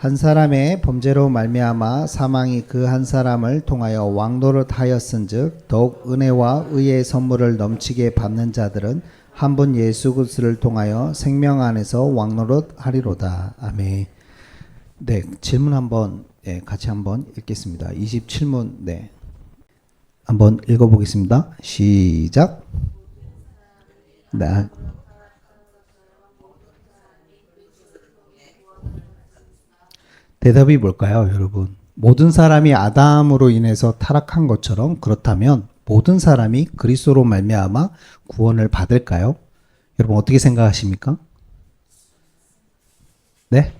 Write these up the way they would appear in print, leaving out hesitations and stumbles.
한 사람의 범죄로 말미암아 사망이 그 한 사람을 통하여 왕노릇하였은즉 더욱 은혜와 의의 선물을 넘치게 받는 자들은 한 분 예수 그리스도를 통하여 생명 안에서 왕노릇하리로다. 아멘. 네, 질문 한번 같이 한번 읽겠습니다. 27문 한번 읽어보겠습니다. 시작. 네. 대답이 뭘까요, 여러분? 모든 사람이 아담으로 인해서 타락한 것처럼 그렇다면 모든 사람이 그리스도로 말미암아 구원을 받을까요? 여러분 어떻게 생각하십니까? 네?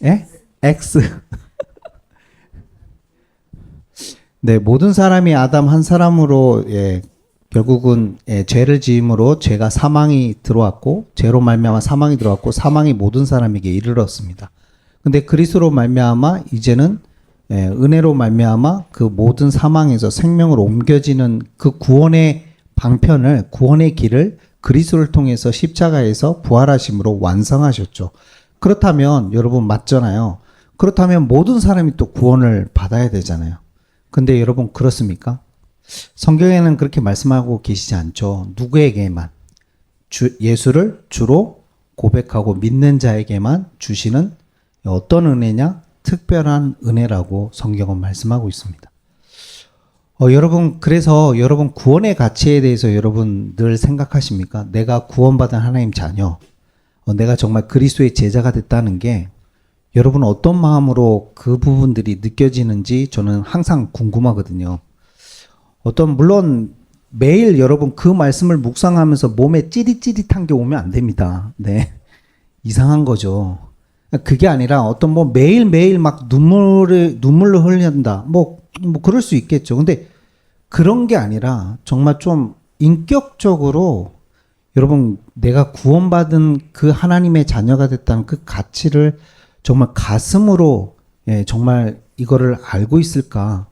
예? X. 네, 모든 사람이 아담 한 사람으로 결국은 죄를 지음으로 죄가 사망이 들어왔고 죄로 말미암아 사망이 들어왔고 사망이 모든 사람에게 이르렀습니다. 근데 그리스도로 말미암아 이제는 은혜로 말미암아 그 모든 사망에서 생명으로 옮겨지는 그 구원의 방편을 구원의 길을 그리스도를 통해서 십자가에서 부활하심으로 완성하셨죠. 그렇다면 여러분 맞잖아요. 그렇다면 모든 사람이 또 구원을 받아야 되잖아요. 근데 여러분 그렇습니까? 성경에는 그렇게 말씀하고 계시지 않죠. 누구에게만 예수를 주로 고백하고 믿는 자에게만 주시는 어떤 은혜냐? 특별한 은혜라고 성경은 말씀하고 있습니다. 여러분, 그래서 여러분 구원의 가치에 대해서 여러분 늘 생각하십니까? 내가 구원받은 하나님 자녀, 내가 정말 그리스도의 제자가 됐다는 게 여러분 어떤 마음으로 그 부분들이 느껴지는지 저는 항상 궁금하거든요. 물론 매일 여러분 그 말씀을 묵상하면서 몸에 찌릿찌릿한 게 오면 안 됩니다. 네. 이상한 거죠. 그게 아니라 매일매일 막 눈물을 흘린다. 그럴 수 있겠죠. 근데 그런 게 아니라 정말 좀 인격적으로 여러분 내가 구원받은 그 하나님의 자녀가 됐다는 그 가치를 정말 가슴으로 정말 이거를 알고 있을까?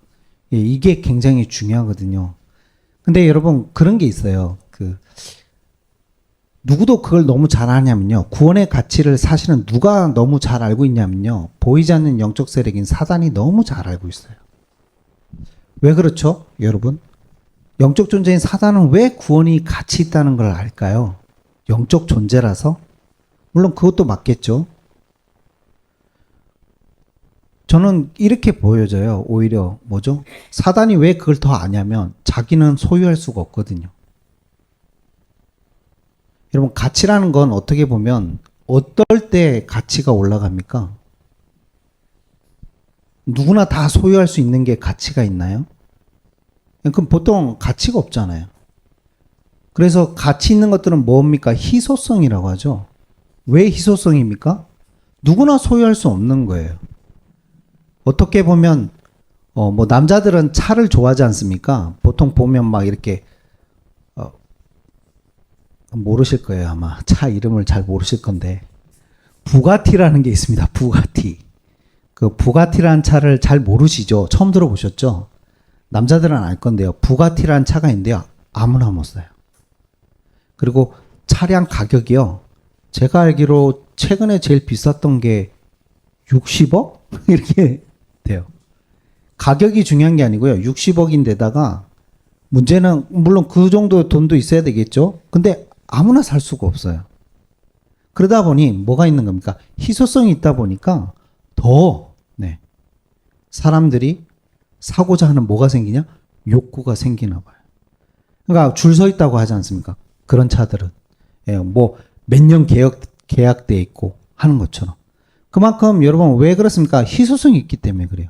이게 굉장히 중요하거든요. 근데 여러분 그런 게 있어요. 누구도 그걸 너무 잘 아냐면요. 구원의 가치를 사실은 누가 너무 잘 알고 있냐면요. 보이지 않는 영적 세력인 사단이 너무 잘 알고 있어요. 왜 그렇죠? 여러분? 영적 존재인 사단은 왜 구원이 가치 있다는 걸 알까요? 영적 존재라서? 물론 그것도 맞겠죠. 저는 이렇게 보여져요. 오히려 사단이 왜 그걸 더 아냐면 자기는 소유할 수가 없거든요. 여러분 가치라는 건 어떻게 보면 어떨 때 가치가 올라갑니까? 누구나 다 소유할 수 있는 게 가치가 있나요? 그럼 보통 가치가 없잖아요. 그래서 가치 있는 것들은 뭡니까? 희소성이라고 하죠. 왜 희소성입니까? 누구나 소유할 수 없는 거예요. 어떻게 보면 남자들은 차를 좋아하지 않습니까? 보통 보면 막 이렇게 모르실 거예요. 아마 차 이름을 잘 모르실 건데 부가티라는 게 있습니다. 부가티. 그 부가티라는 차를 잘 모르시죠? 처음 들어보셨죠? 남자들은 알 건데요. 부가티라는 차가 있는데요. 아무나 못 사요. 그리고 차량 가격이요. 제가 알기로 최근에 제일 비쌌던 게 60억? 이렇게 돼요. 가격이 중요한 게 아니고요. 60억인데다가 문제는 물론 그 정도 돈도 있어야 되겠죠. 근데 아무나 살 수가 없어요. 그러다 보니 뭐가 있는 겁니까? 희소성이 있다 보니까 더 사람들이 사고자 하는 뭐가 생기냐? 욕구가 생기나 봐요. 그러니까 줄 서 있다고 하지 않습니까? 그런 차들은 몇 년 계약돼 있고 하는 것처럼. 그만큼 여러분 왜 그렇습니까? 희소성이 있기 때문에 그래요.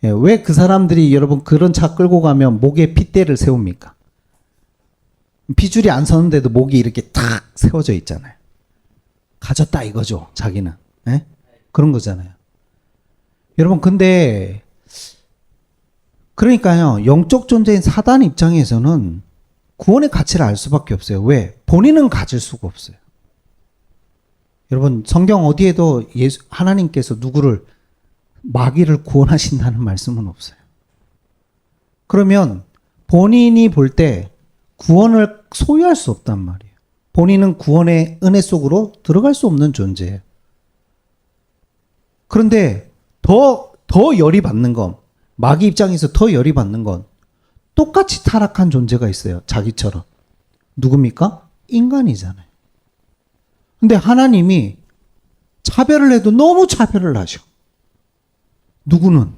왜 그 사람들이 여러분 그런 차 끌고 가면 목에 핏대를 세웁니까? 핏줄이 안 서는데도 목이 이렇게 탁 세워져 있잖아요. 가졌다 이거죠, 자기는. 그런 거잖아요. 여러분, 근데, 그러니까요, 영적 존재인 사단 입장에서는 구원의 가치를 알 수밖에 없어요. 왜? 본인은 가질 수가 없어요. 여러분, 성경 어디에도 하나님께서 누구를, 마귀를 구원하신다는 말씀은 없어요. 그러면 본인이 볼 때 구원을 소유할 수 없단 말이에요. 본인은 구원의 은혜 속으로 들어갈 수 없는 존재예요. 그런데 더 열이 받는 건, 마귀 입장에서 더 열이 받는 건 똑같이 타락한 존재가 있어요. 자기처럼. 누굽니까? 인간이잖아요. 근데 하나님이 차별을 해도 너무 차별을 하셔. 누구는?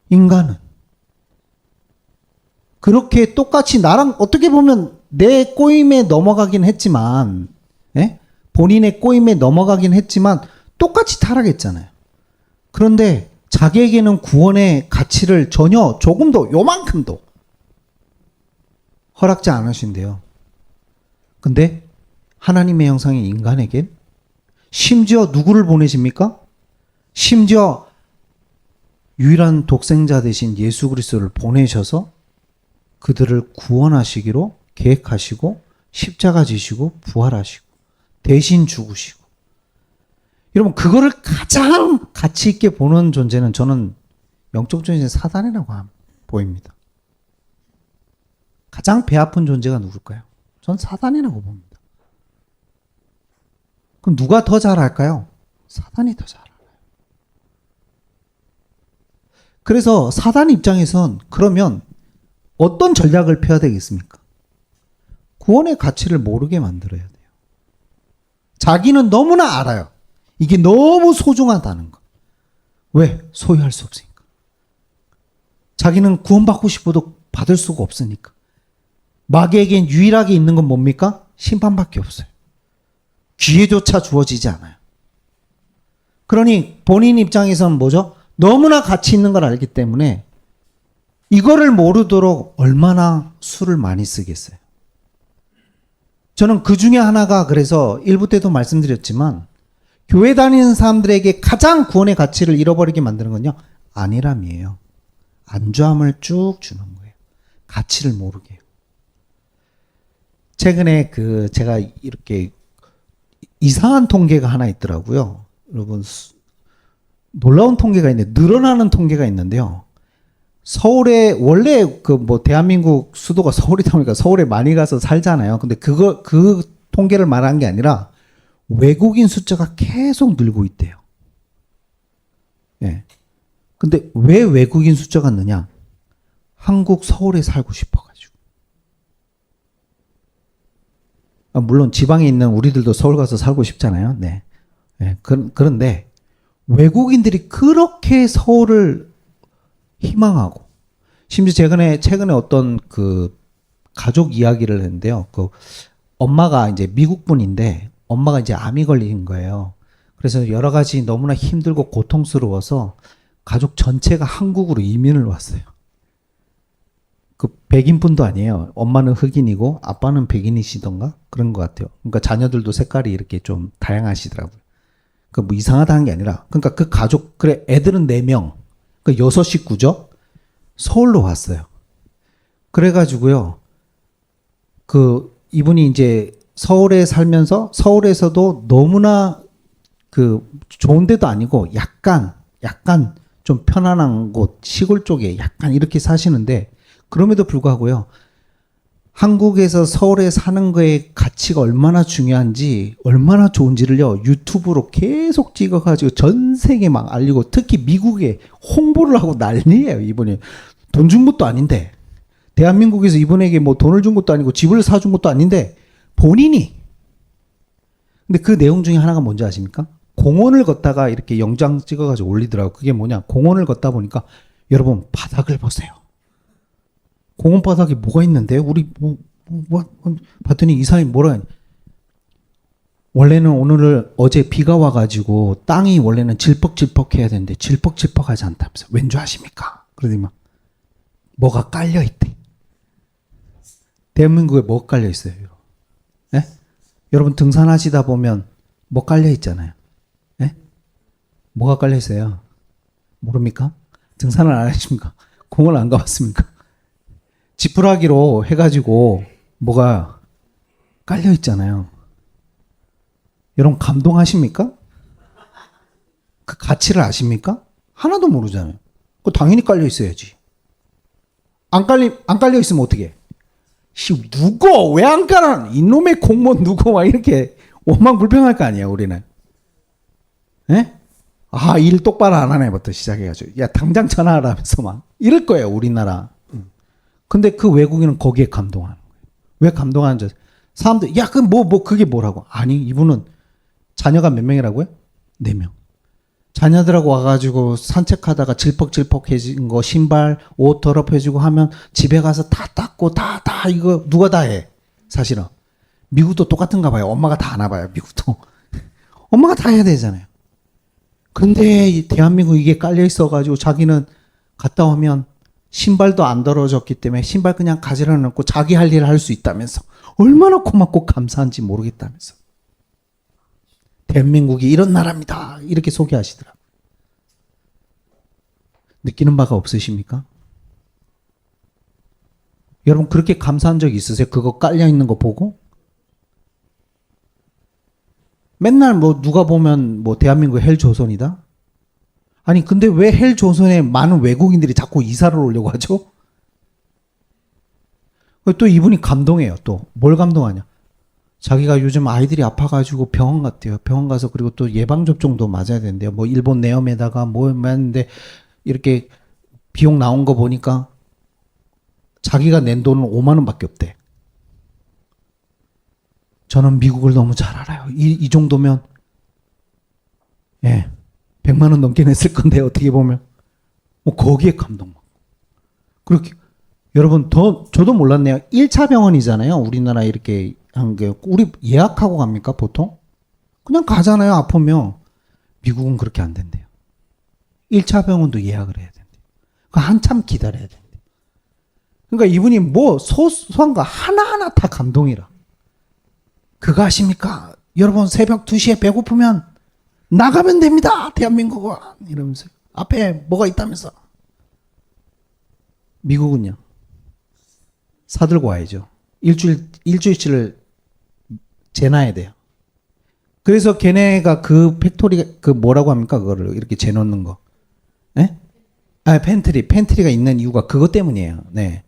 인간은. 그렇게 똑같이 나랑 어떻게 보면 내 꼬임에 넘어가긴 했지만, 예? 본인의 꼬임에 넘어가긴 했지만 똑같이 타락했잖아요. 그런데 자기에게는 구원의 가치를 전혀 조금도 요만큼도 허락지 않으신대요. 근데 하나님의 형상인 인간에겐 심지어 누구를 보내십니까? 심지어 유일한 독생자 되신 예수 그리스도를 보내셔서 그들을 구원하시기로 계획하시고 십자가 지시고 부활하시고 대신 죽으시고, 여러분 그거를 가장 가치 있게 보는 존재는 저는 영적 존재는 사단이라고 보입니다. 가장 배 아픈 존재가 누굴까요? 전 사단이라고 봅니다. 그럼 누가 더 잘할까요? 사단이 더 잘 알아요. 그래서 사단 입장에선 그러면 어떤 전략을 펴야 되겠습니까? 구원의 가치를 모르게 만들어야 돼요. 자기는 너무나 알아요. 이게 너무 소중하다는 거. 왜? 소유할 수 없으니까. 자기는 구원받고 싶어도 받을 수가 없으니까. 마귀에겐 유일하게 있는 건 뭡니까? 심판밖에 없어요. 기회조차 주어지지 않아요. 그러니 본인 입장에서는 뭐죠? 너무나 가치 있는 걸 알기 때문에 이거를 모르도록 얼마나 수를 많이 쓰겠어요. 저는 그 중에 하나가, 그래서 일부 때도 말씀드렸지만, 교회 다니는 사람들에게 가장 구원의 가치를 잃어버리게 만드는 건요, 안일함이에요. 안주함을 쭉 주는 거예요. 가치를 모르게. 최근에 제가 이렇게 이상한 통계가 하나 있더라고요. 여러분, 놀라운 통계가 있는데, 늘어나는 통계가 있는데요. 서울에, 원래 대한민국 수도가 서울이다 보니까 서울에 많이 가서 살잖아요. 근데 그 통계를 말한 게 아니라 외국인 숫자가 계속 늘고 있대요. 예. 근데 왜 외국인 숫자가 느냐? 한국 서울에 살고 싶어가지고. 물론 지방에 있는 우리들도 서울 가서 살고 싶잖아요. 네. 예. 그런데 외국인들이 그렇게 서울을 희망하고, 심지어 최근에 어떤 가족 이야기를 했는데요. 엄마가 이제 미국 분인데 엄마가 이제 암이 걸린 거예요. 그래서 여러 가지 너무나 힘들고 고통스러워서 가족 전체가 한국으로 이민을 왔어요. 백인 분도 아니에요. 엄마는 흑인이고 아빠는 백인이시던가 그런 것 같아요. 그러니까 자녀들도 색깔이 이렇게 좀 다양하시더라고요. 뭐 이상하다는 게 아니라, 그러니까 그 가족, 그래 애들은 4명. 그 6식구죠? 서울로 왔어요. 그래가지고요, 이분이 이제 서울에 살면서 서울에서도 너무나 좋은 데도 아니고 약간 좀 편안한 곳, 시골 쪽에 약간 이렇게 사시는데, 그럼에도 불구하고요, 한국에서 서울에 사는 거의 가치가 얼마나 중요한지, 얼마나 좋은지를요, 유튜브로 계속 찍어가지고 전 세계 막 알리고, 특히 미국에 홍보를 하고 난리예요, 이분이. 돈 준 것도 아닌데, 대한민국에서 이분에게 뭐 돈을 준 것도 아니고, 집을 사준 것도 아닌데, 본인이. 근데 그 내용 중에 하나가 뭔지 아십니까? 공원을 걷다가 이렇게 영상 찍어가지고 올리더라고요. 그게 뭐냐? 공원을 걷다 보니까, 여러분, 바닥을 보세요. 공원 바닥에 뭐가 있는데? 우리 봤더니 이 사람이 뭐라 하냐. 원래는 어제 비가 와가지고 땅이 원래는 질퍽질퍽해야 되는데 질퍽질퍽하지 않다면서. 왠 줄 아십니까? 그러더니 막 뭐가 깔려있대. 대한민국에 뭐가 깔려있어요? 네? 여러분 등산하시다 보면 뭐 깔려있잖아요. 네? 뭐가 깔려있어요? 모릅니까? 등산을 안 하십니까? 공원 안 가봤습니까? 지푸라기로 해가지고 뭐가 깔려 있잖아요. 여러분 감동하십니까? 그 가치를 아십니까? 하나도 모르잖아요. 그거 당연히 깔려 있어야지. 안 깔려 있으면 어떻게? 누구? 왜 안 깔아? 이놈의 공무원 누구? 막 이렇게 원망불평할 거 아니에요, 우리는. 예? 아, 일 똑바로 안 하네부터 시작해가지고, 야, 당장 전화하라면서 막, 이럴 거예요, 우리나라. 근데 그 외국인은 거기에 감동하는 거예요. 왜 감동하는지. 사람들, 야, 그게 뭐라고. 아니, 이분은 자녀가 몇 명이라고요? 4명. 자녀들하고 와가지고 산책하다가 질퍽질퍽해진 거, 신발, 옷 더럽혀지고 하면 집에 가서 다 닦고, 이거 누가 다 해? 사실은. 미국도 똑같은가 봐요. 엄마가 다 하나 봐요, 미국도. 엄마가 다 해야 되잖아요. 근데 이 대한민국 이게 깔려 있어가지고 자기는 갔다 오면 신발도 안 더러워졌기 때문에 신발 그냥 가지러 놓고 자기 할 일을 할 수 있다면서 얼마나 고맙고 감사한지 모르겠다면서. 대한민국이 이런 나라입니다. 이렇게 소개하시더라고요. 느끼는 바가 없으십니까? 여러분 그렇게 감사한 적 있으세요? 그거 깔려 있는 거 보고? 맨날 뭐 누가 보면 뭐 대한민국 헬조선이다? 아니 근데 왜 헬조선에 많은 외국인들이 자꾸 이사를 오려고 하죠? 또 이분이 감동해요. 또 뭘 감동하냐? 자기가 요즘 아이들이 아파가지고 병원 갔대요. 병원 가서 그리고 또 예방접종도 맞아야 된대요. 뭐 일본 내염에다가 뭐 했는데 이렇게 비용 나온 거 보니까 자기가 낸 돈은 5만 원밖에 없대. 저는 미국을 너무 잘 알아요. 이 정도면 100만 원 넘게 냈을 건데 어떻게 보면 뭐 거기에 감동받고. 그렇게 여러분 저도 몰랐네요. 1차 병원이잖아요. 우리나라 이렇게 한 게 우리 예약하고 갑니까 보통? 그냥 가잖아요. 아프면. 미국은 그렇게 안 된대요. 1차 병원도 예약을 해야 된대요. 한참 기다려야 된대요. 그러니까 이분이 뭐 소소한 거 하나하나 다 감동이라. 그거 아십니까? 여러분 새벽 2시에 배고프면 나가면 됩니다. 대한민국은. 이러면서 앞에 뭐가 있다면서. 미국은요. 사들고 와야죠. 일주일치를 재놔야 돼요. 그래서 걔네가 그 팩토리가 그 뭐라고 합니까? 그거를 이렇게 재놓는 거. 예? 팬트리가 있는 이유가 그것 때문이에요. 네.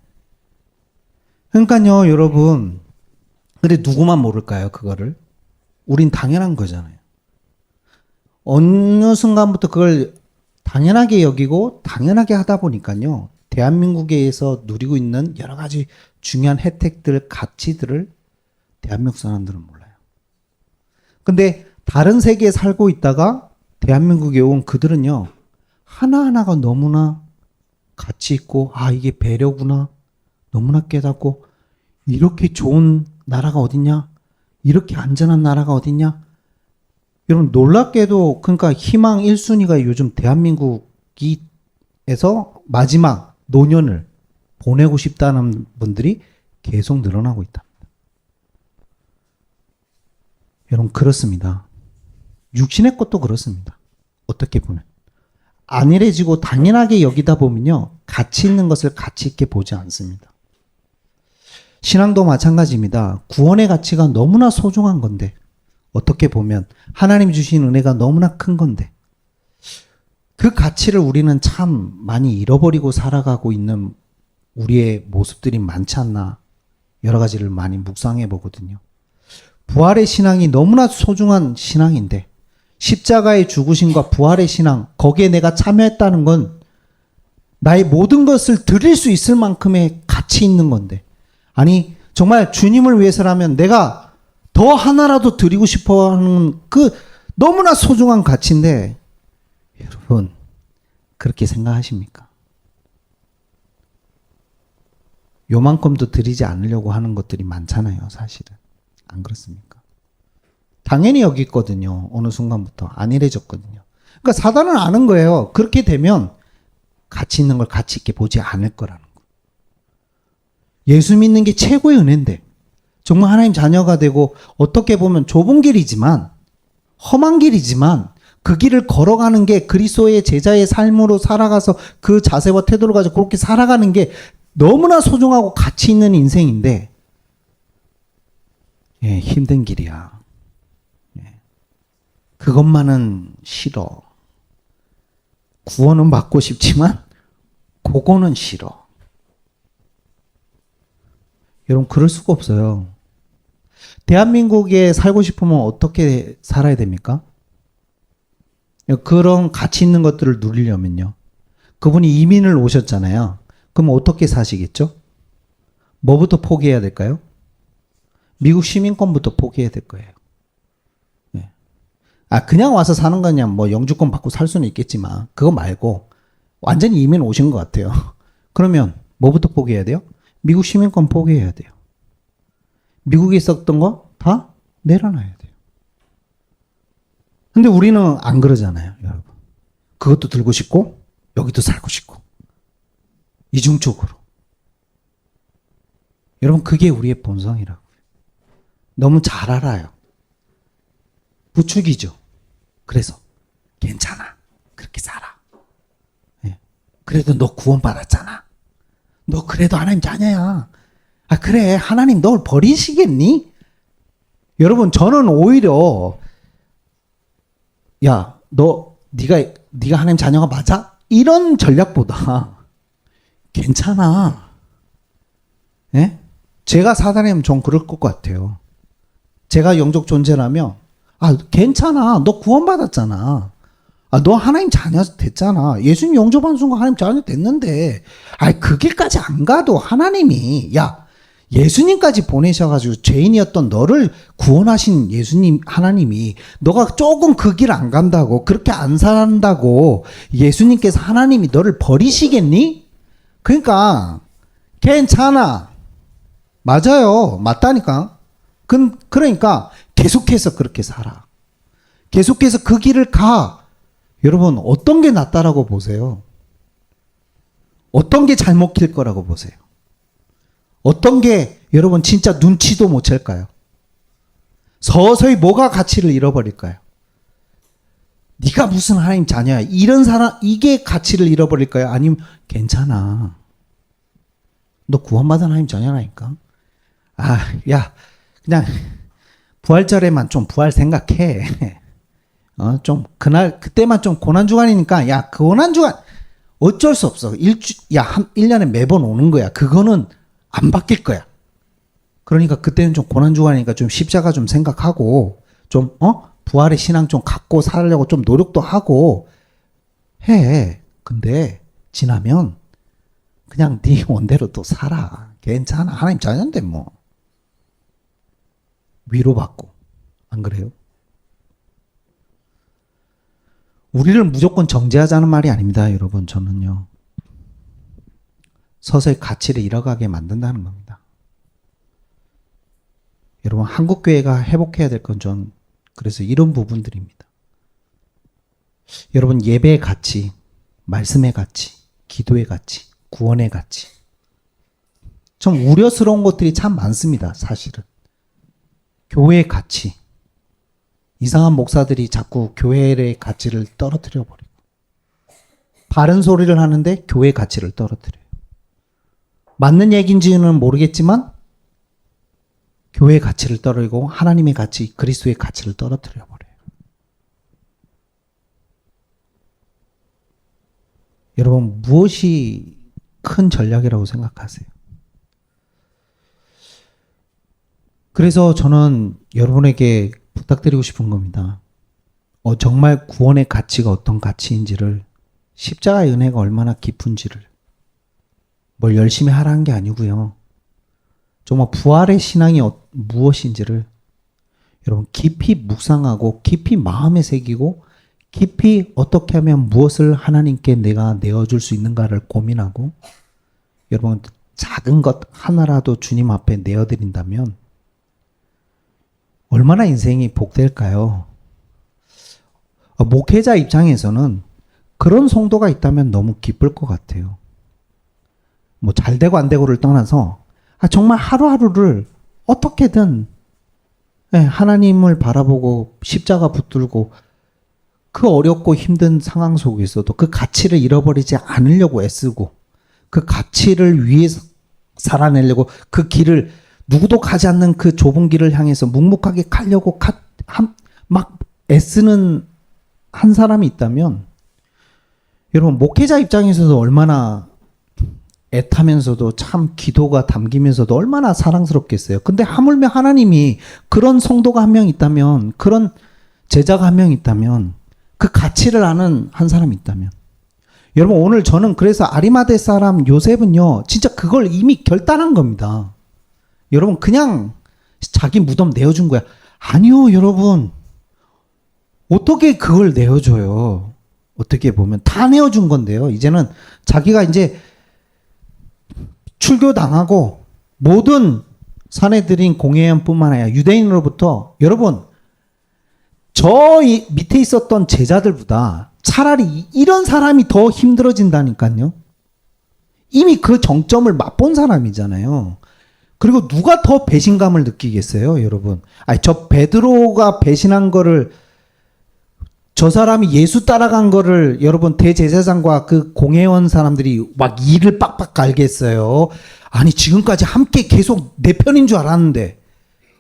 그러니까요, 여러분. 근데 누구만 모를까요, 그거를? 우린 당연한 거잖아요. 어느 순간부터 그걸 당연하게 여기고 당연하게 하다 보니까요. 대한민국에서 누리고 있는 여러 가지 중요한 혜택들, 가치들을 대한민국 사람들은 몰라요. 근데 다른 세계에 살고 있다가 대한민국에 온 그들은요. 하나하나가 너무나 가치 있고 아 이게 배려구나. 너무나 깨닫고 이렇게 좋은 나라가 어딨냐? 이렇게 안전한 나라가 어딨냐? 여러분 놀랍게도 그러니까 희망 1순위가 요즘 대한민국에서 마지막 노년을 보내고 싶다는 분들이 계속 늘어나고 있답니다. 여러분 그렇습니다. 육신의 것도 그렇습니다. 어떻게 보면. 안일해지고 당연하게 여기다 보면요. 가치 있는 것을 가치 있게 보지 않습니다. 신앙도 마찬가지입니다. 구원의 가치가 너무나 소중한 건데 어떻게 보면 하나님 주신 은혜가 너무나 큰 건데 그 가치를 우리는 참 많이 잃어버리고 살아가고 있는 우리의 모습들이 많지 않나 여러 가지를 많이 묵상해 보거든요. 부활의 신앙이 너무나 소중한 신앙인데 십자가의 죽으심과 부활의 신앙 거기에 내가 참여했다는 건 나의 모든 것을 드릴 수 있을 만큼의 가치 있는 건데 아니 정말 주님을 위해서라면 내가 더 하나라도 드리고 싶어하는 그 너무나 소중한 가치인데 여러분 그렇게 생각하십니까? 요만큼도 드리지 않으려고 하는 것들이 많잖아요. 사실은. 안 그렇습니까? 당연히 여기 있거든요. 어느 순간부터 안일해졌거든요. 그러니까 사단은 아는 거예요. 그렇게 되면 가치 있는 걸 가치 있게 보지 않을 거라는 거. 예수 믿는 게 최고의 은혜인데 정말 하나님 자녀가 되고 어떻게 보면 좁은 길이지만 험한 길이지만 그 길을 걸어가는 게 그리스도의 제자의 삶으로 살아가서 그 자세와 태도를 가지고 그렇게 살아가는 게 너무나 소중하고 가치 있는 인생인데 힘든 길이야. 그것만은 싫어. 구원은 받고 싶지만 그거는 싫어. 여러분 그럴 수가 없어요. 대한민국에 살고 싶으면 어떻게 살아야 됩니까? 그런 가치 있는 것들을 누리려면요. 그분이 이민을 오셨잖아요. 그럼 어떻게 사시겠죠? 뭐부터 포기해야 될까요? 미국 시민권부터 포기해야 될 거예요. 예. 그냥 와서 사는 거냐, 뭐 영주권 받고 살 수는 있겠지만, 그거 말고, 완전히 이민 오신 것 같아요. 그러면 뭐부터 포기해야 돼요? 미국 시민권 포기해야 돼요. 미국에 있었던 거 다 내려놔야 돼요. 근데 우리는 안 그러잖아요, 여러분. 그것도 들고 싶고, 여기도 살고 싶고. 이중적으로. 여러분, 그게 우리의 본성이라고요. 너무 잘 알아요. 부추기죠. 그래서, 괜찮아. 그렇게 살아. 예. 그래도 너 구원받았잖아. 너 그래도 하나님 자녀야. 그래. 하나님 널 버리시겠니? 여러분, 저는 오히려, 야, 네가 하나님 자녀가 맞아? 이런 전략보다, 괜찮아. 예? 제가 사단이면 좀 그럴 것 같아요. 제가 영적 존재라면, 괜찮아. 너 구원받았잖아. 너 하나님 자녀 됐잖아. 예수님 영접한 순간 하나님 자녀 됐는데, 그 길까지 안 가도 하나님이, 예수님까지 보내셔가지고 죄인이었던 너를 구원하신 예수님, 하나님이, 너가 조금 그 길 안 간다고, 그렇게 안 산다고, 예수님께서 하나님이 너를 버리시겠니? 그러니까, 괜찮아. 맞아요. 맞다니까. 그러니까, 계속해서 그렇게 살아. 계속해서 그 길을 가. 여러분, 어떤 게 낫다라고 보세요? 어떤 게 잘 먹힐 거라고 보세요? 어떤 게 여러분 진짜 눈치도 못 챌까요? 서서히 뭐가 가치를 잃어버릴까요? 네가 무슨 하나님 자녀야? 이런 사람, 이게 가치를 잃어버릴까요? 아니면 괜찮아. 너 구원받은 하나님 자녀라니까. 그냥 부활절에만 좀 부활 생각해. 좀 그때만 좀 고난주간이니까 그 고난주간 어쩔 수 없어. 1년에 매번 오는 거야. 그거는 안 바뀔 거야. 그러니까 그때는 좀 고난주간이니까 좀 십자가 좀 생각하고, 좀, 부활의 신앙 좀 갖고 살려고 좀 노력도 하고 해. 근데 지나면 그냥 네 원대로 또 살아. 괜찮아. 하나님 자녀인데 뭐. 위로받고. 안 그래요? 우리를 무조건 정죄하자는 말이 아닙니다, 여러분. 저는요. 서서히 가치를 잃어가게 만든다는 겁니다. 여러분, 한국교회가 회복해야 될 건 전 그래서 이런 부분들입니다. 여러분, 예배의 가치, 말씀의 가치, 기도의 가치, 구원의 가치. 좀 우려스러운 것들이 참 많습니다, 사실은. 교회의 가치. 이상한 목사들이 자꾸 교회의 가치를 떨어뜨려 버리고, 바른 소리를 하는데 교회 가치를 떨어뜨려요. 맞는 얘기인지는 모르겠지만 교회의 가치를 떨어뜨리고 하나님의 가치, 그리스도의 가치를 떨어뜨려 버려요. 여러분, 무엇이 큰 전략이라고 생각하세요? 그래서 저는 여러분에게 부탁드리고 싶은 겁니다. 정말 구원의 가치가 어떤 가치인지를, 십자가의 은혜가 얼마나 깊은지를, 뭘 열심히 하라는 게 아니고요. 정말 부활의 신앙이 무엇인지를 여러분 깊이 묵상하고 깊이 마음에 새기고 깊이 어떻게 하면 무엇을 하나님께 내가 내어줄 수 있는가를 고민하고, 여러분 작은 것 하나라도 주님 앞에 내어드린다면 얼마나 인생이 복될까요? 목회자 입장에서는 그런 성도가 있다면 너무 기쁠 것 같아요. 뭐 잘 되고 안 되고를 떠나서 정말 하루하루를 어떻게든 하나님을 바라보고 십자가 붙들고 그 어렵고 힘든 상황 속에서도 그 가치를 잃어버리지 않으려고 애쓰고, 그 가치를 위해서 살아내려고 그 길을, 누구도 가지 않는 그 좁은 길을 향해서 묵묵하게 가려고 막 애쓰는 한 사람이 있다면, 여러분 목회자 입장에서도 얼마나 애타면서도 참 기도가 담기면서도 얼마나 사랑스럽겠어요. 근데 하물며 하나님이 그런 성도가 한 명 있다면, 그런 제자가 한 명 있다면 그 가치를 아는 한 사람이 있다면. 여러분 오늘 저는 그래서 아리마대 사람 요셉은요 진짜 그걸 이미 결단한 겁니다. 여러분 그냥 자기 무덤 내어준 거야. 아니요 여러분. 어떻게 그걸 내어줘요. 어떻게 보면 다 내어준 건데요. 이제는 자기가 이제 출교당하고 모든 사내들인 공회원뿐만 아니라 유대인으로부터 여러분 저 밑에 있었던 제자들보다 차라리 이런 사람이 더 힘들어진다니까요. 이미 그 정점을 맛본 사람이잖아요. 그리고 누가 더 배신감을 느끼겠어요, 여러분? 아니, 저 베드로가 배신한 거를 저 사람이 예수 따라간 거를 여러분 대제사장과 그 공회원 사람들이 막 이를 빡빡 갈겠어요. 아니, 지금까지 함께 계속 내 편인 줄 알았는데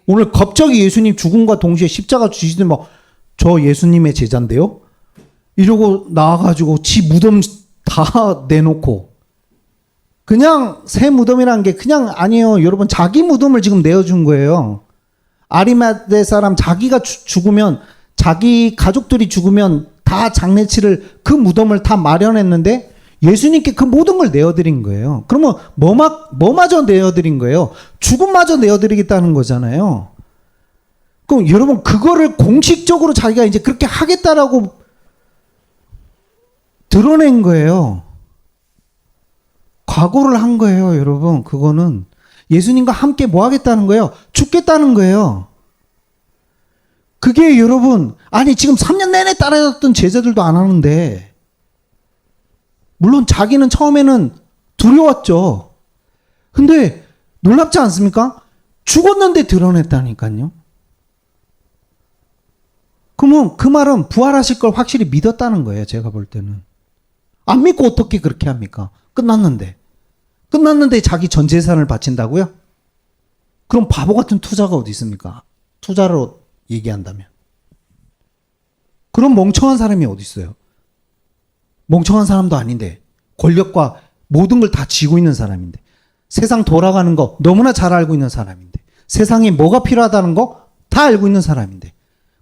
오늘 갑자기 예수님 죽음과 동시에 십자가 주시더니 막 저 예수님의 제자인데요? 이러고 나와가지고 지 무덤 다 내놓고 그냥 새 무덤이란 게 그냥 아니에요. 여러분 자기 무덤을 지금 내어준 거예요. 아리마대 사람 자기가 죽으면 자기 가족들이 죽으면 다 장례치를 그 무덤을 다 마련했는데 예수님께 그 모든 걸 내어드린 거예요. 그러면 뭐마저 내어드린 거예요? 죽음마저 내어드리겠다는 거잖아요. 그럼 여러분 그거를 공식적으로 자기가 이제 그렇게 하겠다라고 드러낸 거예요. 각오를 한 거예요, 여러분. 그거는 예수님과 함께 뭐 하겠다는 거예요? 죽겠다는 거예요. 그게 여러분 아니 지금 3년 내내 따라다녔던 제자들도 안 하는데 물론 자기는 처음에는 두려웠죠. 근데 놀랍지 않습니까? 죽었는데 드러냈다니까요. 그러면 그 말은 부활하실 걸 확실히 믿었다는 거예요. 제가 볼 때는. 안 믿고 어떻게 그렇게 합니까? 끝났는데 자기 전 재산을 바친다고요? 그럼 바보 같은 투자가 어디 있습니까? 투자로 얘기한다면. 그럼 멍청한 사람이 어디 있어요? 멍청한 사람도 아닌데 권력과 모든 걸 다 쥐고 있는 사람인데 세상 돌아가는 거 너무나 잘 알고 있는 사람인데 세상에 뭐가 필요하다는 거 다 알고 있는 사람인데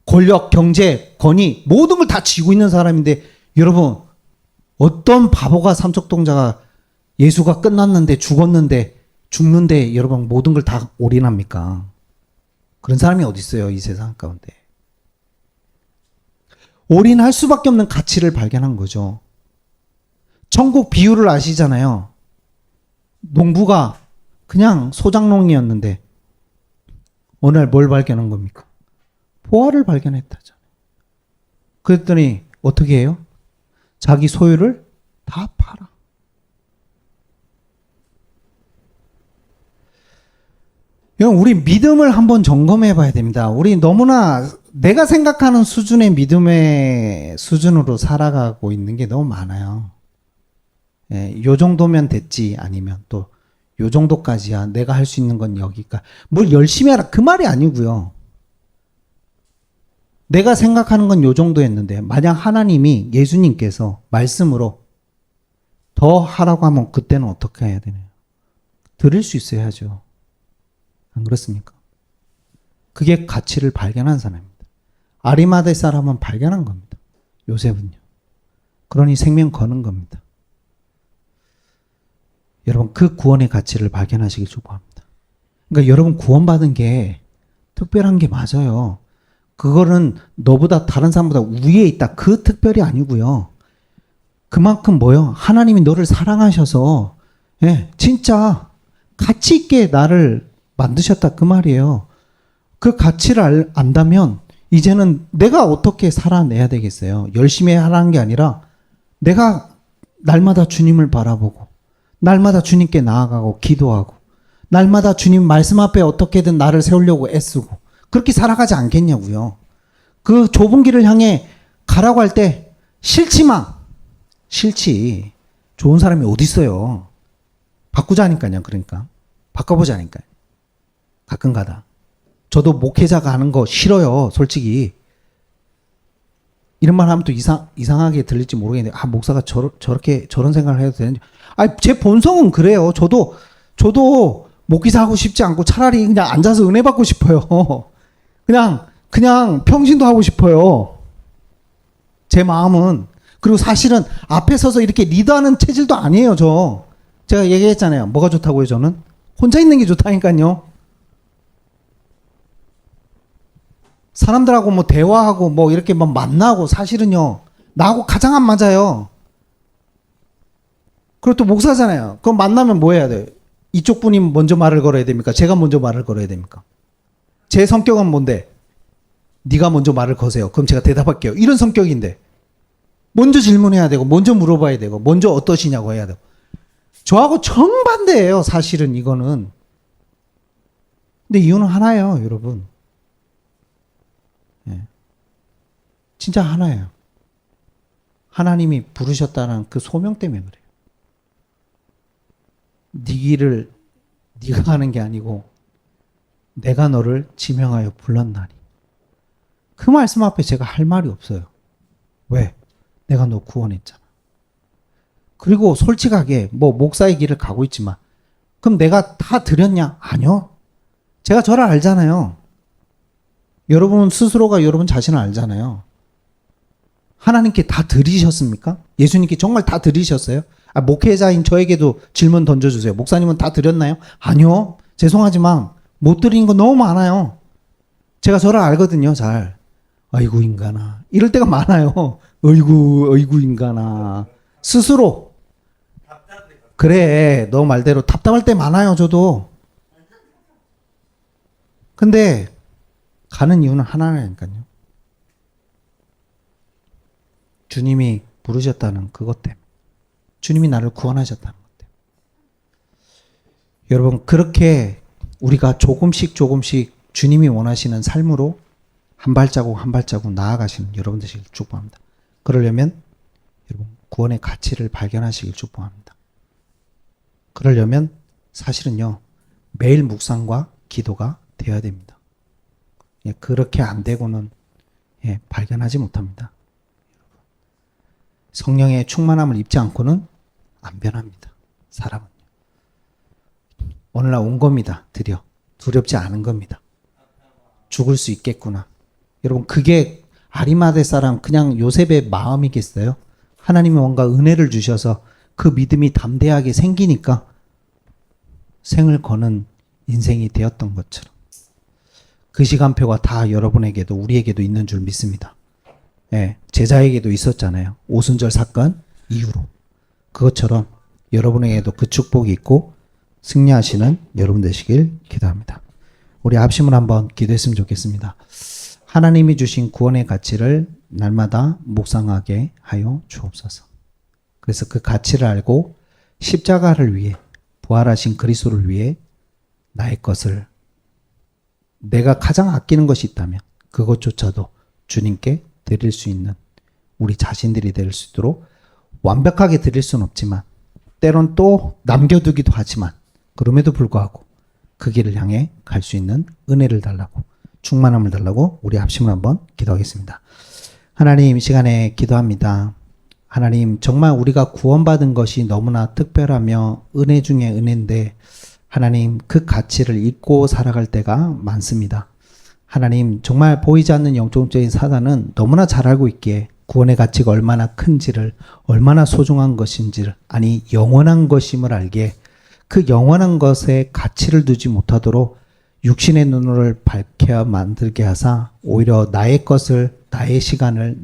권력, 경제, 권위 모든 걸 다 쥐고 있는 사람인데 여러분 어떤 바보가 삼척동자가 예수가 끝났는데 죽는데 여러분 모든 걸 다 올인합니까? 그런 사람이 어디 있어요 이 세상 가운데. 올인할 수밖에 없는 가치를 발견한 거죠. 천국 비유를 아시잖아요. 농부가 그냥 소작농이었는데 어느 날 뭘 발견한 겁니까? 보화를 발견했다잖아요. 그랬더니 어떻게 해요? 자기 소유를 다 팔아. 우리 믿음을 한번 점검해 봐야 됩니다. 우리 너무나 내가 생각하는 수준의 믿음의 수준으로 살아가고 있는 게 너무 많아요. 예, 요 정도면 됐지 아니면 또 요 정도까지야 내가 할 수 있는 건 여기까. 뭘 열심히 하라 그 말이 아니고요. 내가 생각하는 건 요 정도였는데 만약 하나님이 예수님께서 말씀으로 더 하라고 하면 그때는 어떻게 해야 되나요? 들을 수 있어야죠. 안 그렇습니까? 그게 가치를 발견한 사람입니다. 아리마대 사람은 발견한 겁니다. 요셉은요. 그러니 생명 거는 겁니다. 여러분 그 구원의 가치를 발견하시길 축복합니다. 그러니까 여러분 구원받은 게 특별한 게 맞아요. 그거는 너보다 다른 사람보다 위에 있다. 그 특별이 아니고요. 그만큼 뭐요? 하나님이 너를 사랑하셔서 예, 진짜 가치 있게 나를 만드셨다 그 말이에요. 그 가치를 안다면 이제는 내가 어떻게 살아내야 되겠어요? 열심히 하라는 게 아니라 내가 날마다 주님을 바라보고 날마다 주님께 나아가고 기도하고 날마다 주님 말씀 앞에 어떻게든 나를 세우려고 애쓰고 그렇게 살아가지 않겠냐고요. 그 좁은 길을 향해 가라고 할 때 싫지만 싫지. 좋은 사람이 어디 있어요. 바꾸자니까요. 그러니까 바꿔보자니까요. 가끔가다. 저도 목회자가 하는 거 싫어요. 솔직히. 이런 말 하면 또 이상하게 들릴지 모르겠는데 목사가 저런 생각을 해도 되는지. 제 본성은 그래요. 저도 목기사 하고 싶지 않고 차라리 그냥 앉아서 은혜 받고 싶어요. 그냥 평신도 하고 싶어요. 제 마음은. 그리고 사실은 앞에 서서 이렇게 리더하는 체질도 아니에요, 저. 제가 얘기했잖아요. 뭐가 좋다고요, 저는? 혼자 있는 게 좋다니까요. 사람들하고 뭐 대화하고 뭐 이렇게 뭐 만나고 사실은요, 나하고 가장 안 맞아요. 그리고 또 목사잖아요. 그럼 만나면 뭐 해야 돼요? 이쪽 분이 먼저 말을 걸어야 됩니까? 제가 먼저 말을 걸어야 됩니까? 제 성격은 뭔데? 네가 먼저 말을 거세요. 그럼 제가 대답할게요. 이런 성격인데. 먼저 질문해야 되고, 먼저 물어봐야 되고, 먼저 어떠시냐고 해야 되고. 저하고 정반대예요, 사실은 이거는. 근데 이유는 하나예요, 여러분. 예. 진짜 하나예요. 하나님이 부르셨다는 그 소명 때문에 그래요. 네 길을 네가 가는 게 아니고 내가 너를 지명하여 불렀나니. 그 말씀 앞에 제가 할 말이 없어요. 왜? 내가 너 구원했잖아. 그리고 솔직하게 뭐 목사의 길을 가고 있지만 그럼 내가 다 드렸냐? 아니요. 제가 저를 알잖아요. 여러분 스스로가 여러분 자신을 알잖아요. 하나님께 다 드리셨습니까? 예수님께 정말 다 드리셨어요? 목회자인 저에게도 질문 던져주세요. 목사님은 다 드렸나요? 아니요. 죄송하지만 못 드린 거 너무 많아요. 제가 저를 알거든요, 잘. 아이고 인간아. 이럴 때가 많아요. 어이구 인간아. 스스로. 그래, 너 말대로 답답할 때 많아요, 저도. 근데 가는 이유는 하나라니까요. 주님이 부르셨다는 그것 때문에. 주님이 나를 구원하셨다는 것 때문에. 여러분, 그렇게 우리가 조금씩 주님이 원하시는 삶으로 한 발자국 한 발자국 나아가시는 여러분 되시길 축복합니다. 그러려면 여러분 구원의 가치를 발견하시길 축복합니다. 그러려면 사실은요, 매일 묵상과 기도가 되어야 됩니다. 그렇게 안 되고는 발견하지 못합니다. 성령의 충만함을 입지 않고는 안 변합니다. 사람은요. 오늘날 온 겁니다. 드디어. 두렵지 않은 겁니다. 죽을 수 있겠구나. 여러분, 그게 아리마대 사람 그냥 요셉의 마음이겠어요? 하나님이 뭔가 은혜를 주셔서 그 믿음이 담대하게 생기니까 생을 거는 인생이 되었던 것처럼 그 시간표가 다 여러분에게도 우리에게도 있는 줄 믿습니다. 예, 제자에게도 있었잖아요. 오순절 사건 이후로. 그것처럼 여러분에게도 그 축복이 있고 승리하시는 여러분 되시길 기도합니다. 우리 합심을 한번 기도했으면 좋겠습니다. 하나님이 주신 구원의 가치를 날마다 묵상하게 하여 주옵소서. 그래서 그 가치를 알고 십자가를 위해 부활하신 그리스도를 위해 나의 것을 내가 가장 아끼는 것이 있다면 그것조차도 주님께 드릴 수 있는 우리 자신들이 될 수 있도록 완벽하게 드릴 수는 없지만 때론 또 남겨두기도 하지만 그럼에도 불구하고 그 길을 향해 갈 수 있는 은혜를 달라고 충만함을 달라고 우리 합심을 한번 기도하겠습니다. 하나님, 이 시간에 기도합니다. 하나님, 정말 우리가 구원받은 것이 너무나 특별하며 은혜 중에 은혜인데 하나님, 그 가치를 잊고 살아갈 때가 많습니다. 하나님, 정말 보이지 않는 영적인 사단은 너무나 잘 알고 있기에 구원의 가치가 얼마나 큰지를, 얼마나 소중한 것인지를, 아니 영원한 것임을 알기에 그 영원한 것에 가치를 두지 못하도록 육신의 눈을 밝혀 만들게 하사 오히려 나의 것을, 나의 시간을,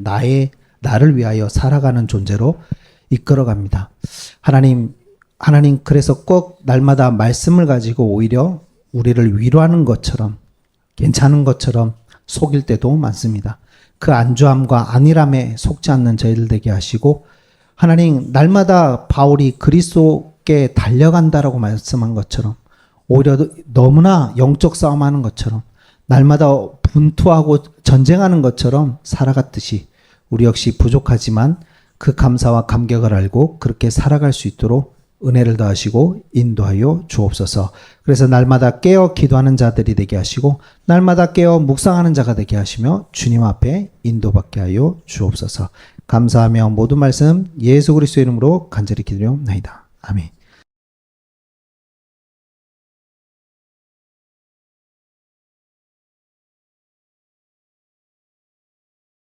나를 위하여 살아가는 존재로 이끌어갑니다. 하나님 그래서 꼭 날마다 말씀을 가지고 오히려 우리를 위로하는 것처럼, 괜찮은 것처럼 속일 때도 많습니다. 그 안주함과 안일함에 속지 않는 저희들 되게 하시고, 하나님, 날마다 바울이 그리스도께 달려간다라고 말씀한 것처럼 오히려 너무나 영적 싸움하는 것처럼 날마다 분투하고 전쟁하는 것처럼 살아갔듯이 우리 역시 부족하지만 그 감사와 감격을 알고 그렇게 살아갈 수 있도록 은혜를 더하시고 인도하여 주옵소서. 그래서 날마다 깨어 기도하는 자들이 되게 하시고 날마다 깨어 묵상하는 자가 되게 하시며 주님 앞에 인도받게 하여 주옵소서. 감사하며 모든 말씀 예수 그리스도의 이름으로 간절히 기도하옵나이다. 아멘.